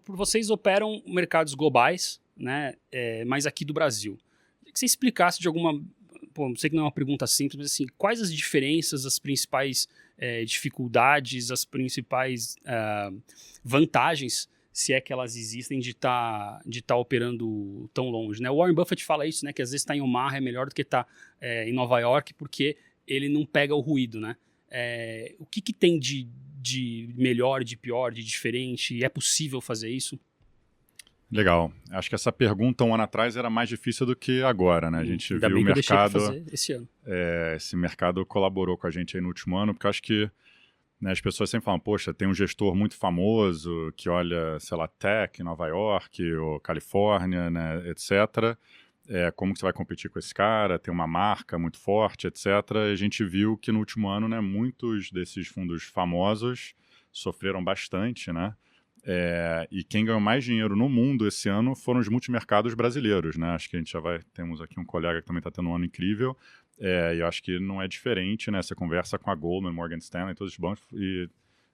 vocês operam mercados globais, né? Mas aqui do Brasil. Queria que você explicasse de alguma... Pô, sei que não é uma pergunta simples, mas assim, quais as diferenças, as principais dificuldades, as principais vantagens, se é que elas existem, de tá operando tão longe, né? O Warren Buffett fala isso, né? Que às vezes estar em Omaha é melhor do que estar em Nova York, porque ele não pega o ruído, né? O que tem de melhor, de pior, de diferente? É possível fazer isso? Legal. Acho que essa pergunta 1 ano atrás era mais difícil do que agora, né? A gente Ainda viu bem o que eu deixei pra mercado... fazer esse ano. Esse mercado colaborou com a gente aí no último ano, porque eu acho que, né, as pessoas sempre falam, poxa, tem um gestor muito famoso que olha, sei lá, tech em Nova York ou Califórnia, né, etc. Como que você vai competir com esse cara? Tem uma marca muito forte, etc. E a gente viu que no último ano, né, muitos desses fundos famosos sofreram bastante, né? E quem ganhou mais dinheiro no mundo esse ano foram os multimercados brasileiros, né? Acho que a gente temos aqui um colega que também está tendo um ano incrível, e eu acho que não é diferente, né? Você conversa com a Goldman, Morgan Stanley, todos os bancos, e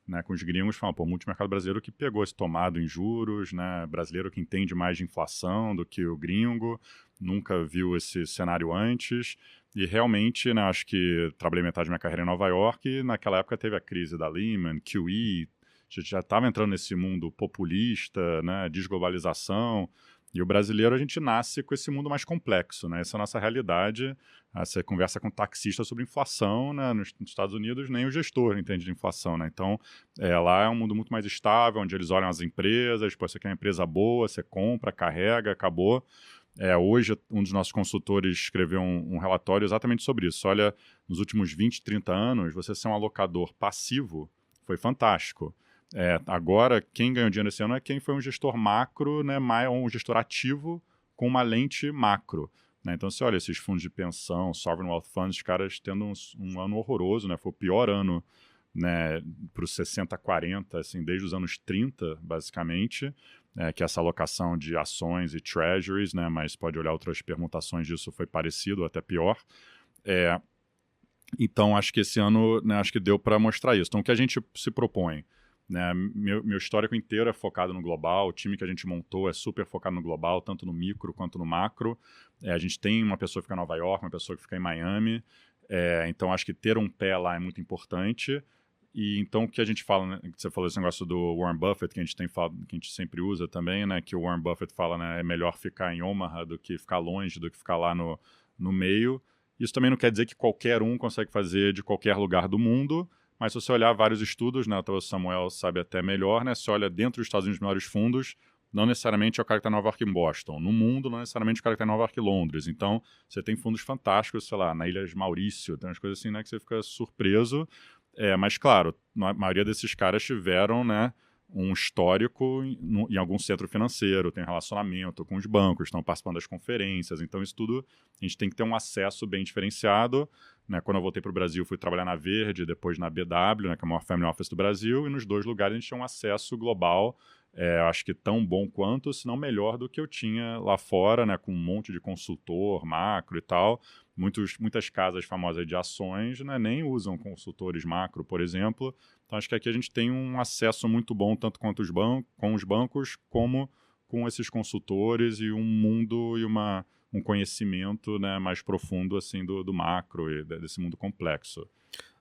né, com os gringos, falam, pô, o multimercado brasileiro que pegou esse tomado em juros, né? Brasileiro que entende mais de inflação do que o gringo, nunca viu esse cenário antes, e realmente, né, acho que trabalhei metade da minha carreira em Nova York, e naquela época teve a crise da Lehman, QE, a gente já estava entrando nesse mundo populista, né, desglobalização, e o brasileiro a gente nasce com esse mundo mais complexo, né? Essa é a nossa realidade. Você conversa com um taxista sobre inflação, né? Nos Estados Unidos nem o gestor entende de inflação, né? Então, lá é um mundo muito mais estável, onde eles olham as empresas, pô, você quer uma empresa boa, você compra, carrega, acabou. Hoje, um dos nossos consultores escreveu um relatório exatamente sobre isso. Olha, nos últimos 20, 30 anos, você ser um alocador passivo foi fantástico. Agora, quem ganhou dinheiro esse ano é quem foi um gestor macro, né, um gestor ativo com uma lente macro. Né? Então, você olha esses fundos de pensão, Sovereign Wealth Funds, os caras tendo um ano horroroso, né? Foi o pior ano, né, para os 60-40, assim, desde os anos 30, basicamente, que essa alocação de ações e treasuries, né, mas pode olhar outras permutações disso, foi parecido ou até pior. Então, acho que esse ano, né, acho que deu para mostrar isso. Então, o que a gente se propõe? Né, meu histórico inteiro é focado no global, o time que a gente montou é super focado no global, tanto no micro quanto no macro. A gente tem uma pessoa que fica em Nova York, uma pessoa que fica em Miami, então acho que ter um pé lá é muito importante. E então o que a gente fala, né, você falou esse negócio do Warren Buffett, que a gente tem falado, que a gente sempre usa também, né, que o Warren Buffett fala, né, é melhor ficar em Omaha do que ficar longe, do que ficar lá no meio. Isso também não quer dizer que qualquer um consegue fazer de qualquer lugar do mundo, mas se você olhar vários estudos, né, o Samuel sabe até melhor, né, se olha dentro dos Estados Unidos os maiores fundos, não necessariamente é o cara que está em Nova York e em Boston. No mundo, não necessariamente o cara que está em Nova York e Londres. Então, você tem fundos fantásticos, sei lá, na Ilha de Maurício, tem umas coisas assim, né, que você fica surpreso. Mas, claro, a maioria desses caras tiveram, né, um histórico em algum centro financeiro, tem relacionamento com os bancos, estão participando das conferências. Então, isso tudo, a gente tem que ter um acesso bem diferenciado. Né? Quando eu voltei para o Brasil, fui trabalhar na Verde, depois na BW, né, que é a maior family office do Brasil, e nos dois lugares a gente tinha um acesso global, acho que tão bom quanto, se não melhor do que eu tinha lá fora, né, com um monte de consultor, macro e tal. Muitas casas famosas de ações, né, nem usam consultores macro, por exemplo. Então, acho que aqui a gente tem um acesso muito bom, tanto quanto com os bancos, como com esses consultores, e um mundo e um conhecimento, né, mais profundo assim, do macro e desse mundo complexo.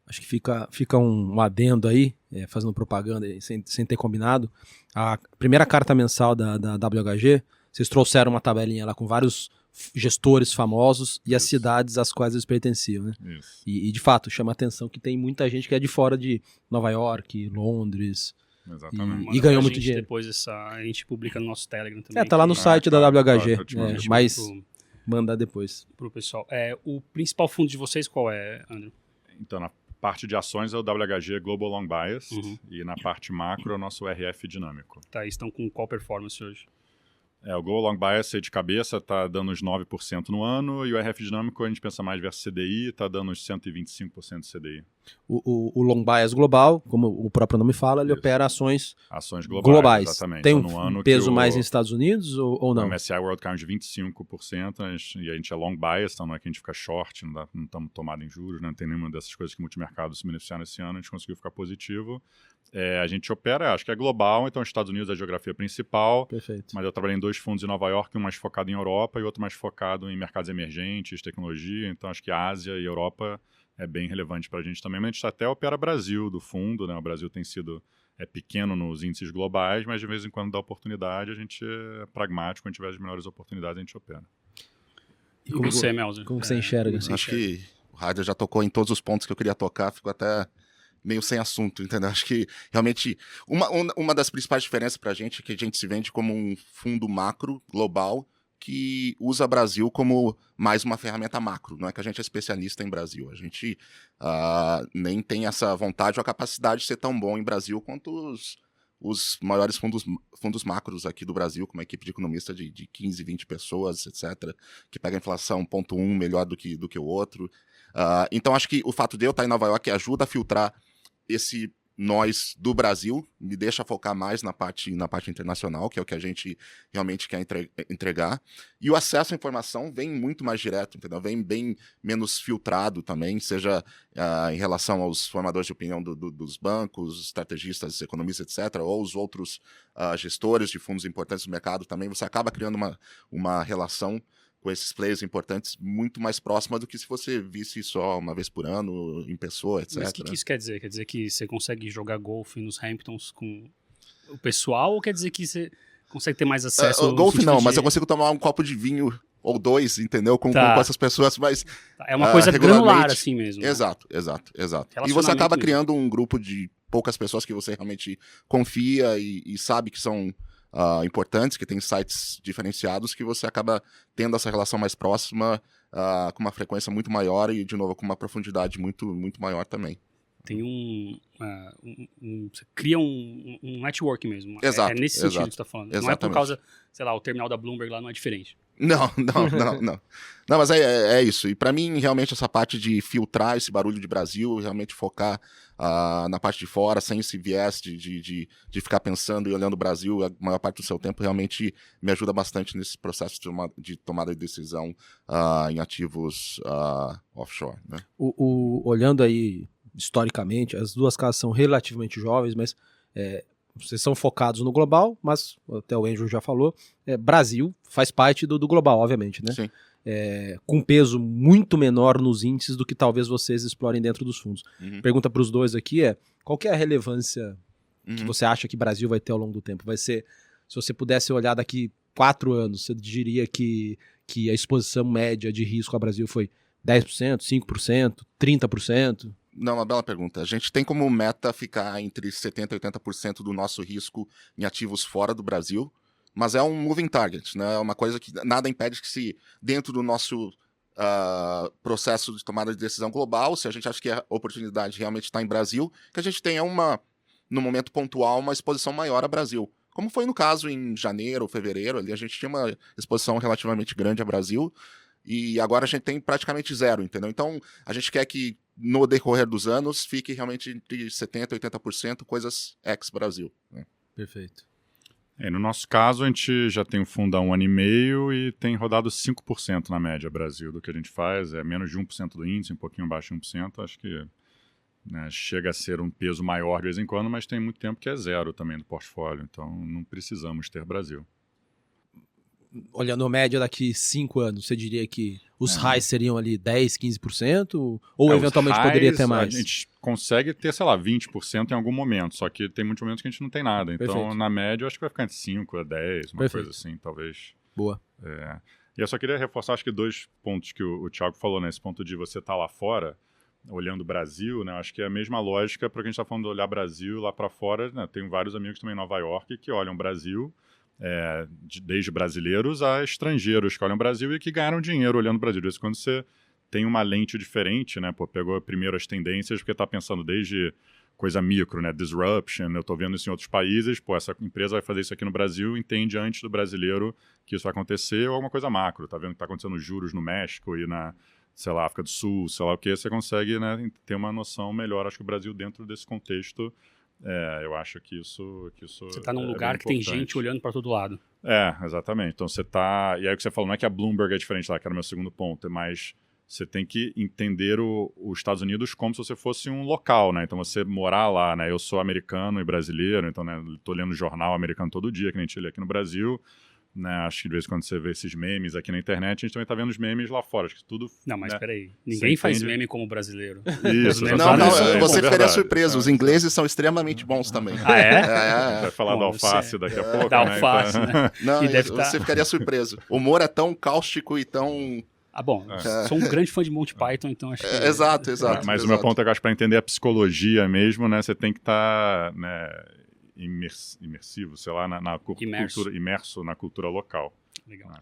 Acho que fica um adendo aí, fazendo propaganda sem ter combinado. A primeira carta mensal da WHG, vocês trouxeram uma tabelinha lá com vários gestores famosos e as cidades às quais eles pertenciam, né? Isso. E de fato, chama a atenção que tem muita gente que é de fora de Nova York, Londres. Exatamente. E ganhou muito dinheiro. Depois a gente publica no nosso Telegram também. Tá lá no site da WHG, mas mandar depois. Pro pessoal. O principal fundo de vocês qual é, André? Então, na parte de ações é o WHG Global Long Biased, e na parte macro é o nosso RF dinâmico. Tá, estão com qual performance hoje? O Global Long Bias de cabeça está dando uns 9% no ano, e o RF dinâmico a gente pensa mais versus CDI, está dando uns 125% de CDI. O Long Bias global, como o próprio nome fala, ele opera ações globais. Exatamente. Tem então, um peso mais nos Estados Unidos ou não? O MSCI World caiu de 25%, e a gente é long bias, então não é que a gente fica short, não estamos tomados em juros, né? Não tem nenhuma dessas coisas que multimercados se beneficiaram esse ano, a gente conseguiu ficar positivo. A gente opera, acho que é global, então Estados Unidos é a geografia principal. Perfeito. Mas eu trabalhei em 2 fundos em Nova York, um mais focado em Europa e outro mais focado em mercados emergentes, tecnologia. Então acho que a Ásia e a Europa é bem relevante para a gente também. Mas a gente até opera Brasil do fundo, né? O Brasil tem sido pequeno nos índices globais, mas de vez em quando dá oportunidade, a gente é pragmático, quando tiver as melhores oportunidades, a gente opera. E como você, Melzer? Como você enxerga? Acho que o Ryder já tocou em todos os pontos que eu queria tocar, fico até meio sem assunto, entendeu? Acho que realmente uma das principais diferenças para a gente é que a gente se vende como um fundo macro global que usa Brasil como mais uma ferramenta macro. Não é que a gente é especialista em Brasil, a gente nem tem essa vontade ou a capacidade de ser tão bom em Brasil quanto os maiores fundos macros aqui do Brasil, com uma equipe de economista de 15, 20 pessoas, etc., que pega a inflação 0,1 melhor do que o outro. Então, acho que o fato de eu estar em Nova York ajuda a filtrar esse nós do Brasil, me deixa focar mais na parte internacional, que é o que a gente realmente quer entregar. E o acesso à informação vem muito mais direto, entendeu? Vem bem menos filtrado também, seja em relação aos formadores de opinião dos bancos, estrategistas, economistas, etc., ou os outros gestores de fundos importantes do mercado também. Você acaba criando uma relação com esses players importantes muito mais próxima do que se você visse só uma vez por ano, em pessoa, etc. Mas o que isso quer dizer? Quer dizer que você consegue jogar golfe nos Hamptons com o pessoal ou quer dizer que você consegue ter mais acesso? Golfe não, mas eu consigo tomar um copo de vinho ou 2, entendeu? Com essas pessoas, mas é uma coisa granular assim mesmo. Exato. E você acaba criando um grupo de poucas pessoas que você realmente confia e sabe que são importantes, que tem sites diferenciados, que você acaba tendo essa relação mais próxima, com uma frequência muito maior e, de novo, com uma profundidade muito, muito maior também. Tem você cria um network mesmo. Exato. É nesse sentido que você está falando. Exatamente. Não é por causa, sei lá, o terminal da Bloomberg lá não é diferente. Não. Não, mas é isso. E para mim, realmente, essa parte de filtrar esse barulho de Brasil, realmente focar na parte de fora, sem esse viés de ficar pensando e olhando o Brasil a maior parte do seu tempo, realmente me ajuda bastante nesse processo de tomada de decisão em ativos offshore. Né? Olhando aí historicamente, as duas casas são relativamente jovens, mas vocês são focados no global, mas até o Andrew já falou, Brasil faz parte do global, obviamente, né? Sim. Com peso muito menor nos índices do que talvez vocês explorem dentro dos fundos. Pergunta para os dois aqui qual que é a relevância que você acha que o Brasil vai ter ao longo do tempo? Vai ser, se você pudesse olhar daqui 4 anos, você diria que a exposição média de risco ao Brasil foi 10%, 5%, 30%? Não, uma bela pergunta. A gente tem como meta ficar entre 70% e 80% do nosso risco em ativos fora do Brasil, mas é um moving target, né? É uma coisa que nada impede que se dentro do nosso processo de tomada de decisão global, se a gente acha que a oportunidade realmente está em Brasil, que a gente tenha no momento pontual, uma exposição maior a Brasil. Como foi no caso em janeiro ou fevereiro, ali a gente tinha uma exposição relativamente grande a Brasil, e agora a gente tem praticamente zero, entendeu? Então, a gente quer que no decorrer dos anos fique realmente entre 70% e 80% coisas ex-Brasil. Né? Perfeito. No nosso caso, a gente já tem um fundo há 1 ano e meio e tem rodado 5% na média Brasil do que a gente faz. É menos de 1% do índice, um pouquinho abaixo de 1%. Acho que chega a ser um peso maior de vez em quando, mas tem muito tempo que é zero também do portfólio. Então, não precisamos ter Brasil. Olhando a média daqui 5 anos, você diria que os highs seriam ali 10%, 15%? Ou eventualmente highs, poderia ter mais? A gente consegue ter, sei lá, 20% em algum momento, só que tem muitos momentos que a gente não tem nada. Então, Perfeito. na média, eu acho que vai ficar entre 5% a 10%, uma Perfeito. coisa assim, talvez. Boa. E eu só queria reforçar, acho que 2 pontos que o Thiago falou, né? Esse ponto de você estar lá fora, olhando o Brasil, né? Acho que é a mesma lógica para quem a gente está falando de olhar Brasil lá para fora, né? Tenho vários amigos também em Nova York que olham o Brasil, desde brasileiros a estrangeiros que olham o Brasil e que ganharam dinheiro olhando o Brasil. Isso quando você tem uma lente diferente, né? Pegou primeiro as tendências, porque está pensando desde coisa micro, né? Disruption, eu estou vendo isso em outros países, essa empresa vai fazer isso aqui no Brasil, entende antes do brasileiro que isso vai acontecer, ou alguma coisa macro, tá vendo que está acontecendo juros no México e na, sei lá, África do Sul, sei lá o que, você consegue, né, ter uma noção melhor. Acho que o Brasil, dentro desse contexto, eu acho que isso você está num lugar que tem gente olhando para todo lado. Exatamente. Então você está... E aí o que você falou, não é que a Bloomberg é diferente lá, que era o meu segundo ponto, mas você tem que entender os Estados Unidos como se você fosse um local, né? Então você morar lá, né? Eu sou americano e brasileiro, então, né, tô lendo jornal americano todo dia, que nem a gente lê aqui no Brasil, né? Acho que de vez em quando você vê esses memes aqui na internet, a gente também tá vendo os memes lá fora, acho que tudo... Não, mas né? peraí, ninguém faz entende? meme como brasileiro. Isso, Não, Não, não, exatamente. você ficaria verdade. surpreso. Os ingleses são extremamente bons também. Ah, é? Vai falar Bom, da alface você- daqui a pouco, Da né? alface, Então- né? Não, E deve você tá- ficaria surpreso. O humor é tão cáustico e tão... Ah, bom, sou um grande fã de Monty Python, então acho que... Exato. Mas o meu ponto é que eu acho que para entender a psicologia mesmo, né, você tem que estar imersivo, sei lá, na Imerso. cultura, imerso na cultura local. Legal. Acho.